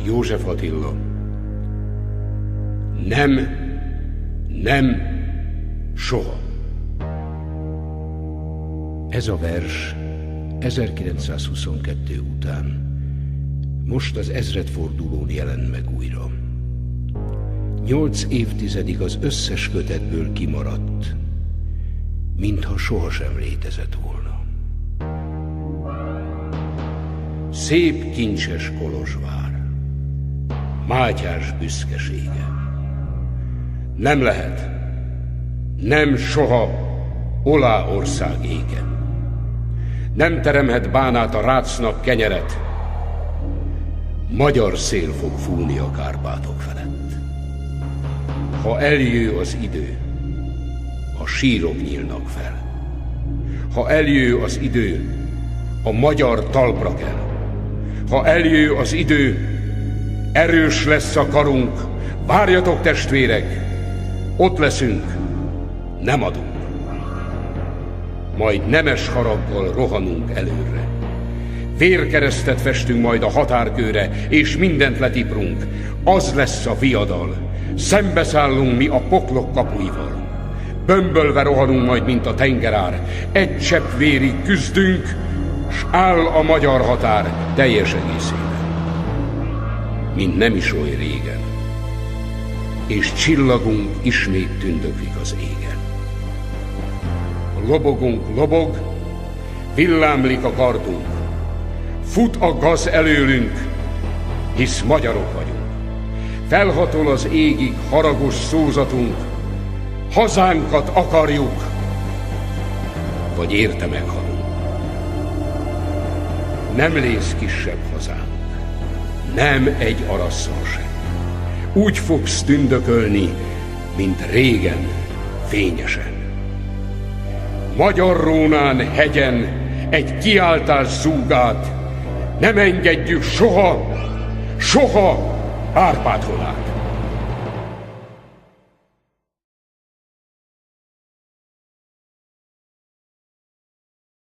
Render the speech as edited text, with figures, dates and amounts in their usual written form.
József Attila. Nem, nem, soha. Ez a vers 1922 után, most az ezredfordulón jelent meg újra. 8 évtizedig az összes kötetből kimaradt, mintha sohasem létezett volna. Szép kincses Kolozsvár, Mátyás büszkesége. Nem lehet, nem soha olá ország ége. Nem teremhet bánát a rácnak kenyeret, magyar szél fog fújni a Kárpátok felett. Ha eljő az idő, a sírok nyílnak fel. Ha eljő az idő, a magyar talpra kell. Ha eljő az idő, erős lesz a karunk. Várjatok, testvérek, ott leszünk, nem adunk. Majd nemes haraggal rohanunk előre. Vérkeresztet festünk majd a határkőre, és mindent letiprunk. Az lesz a viadal. Szembeszállunk mi a poklok kapuival. Bömbölve rohanunk majd, mint a tengerár. Egy csepp vérig küzdünk, s áll a magyar határ teljes egészében. Mint nem is oly régen. És csillagunk ismét tündöklik az égen. A lobogunk lobog, villámlik a kardunk. Fut a gaz előlünk, hisz magyarok vagyunk. Felhatol az égig haragos szózatunk, hazánkat akarjuk, vagy érte meghalunk. Nem lész kisebb hazánk, nem egy arasszal sem. Úgy fogsz tündökölni, mint régen, fényesen. Magyarrónán hegyen egy kiáltás zúgát, nem engedjük soha, soha Árpád honát.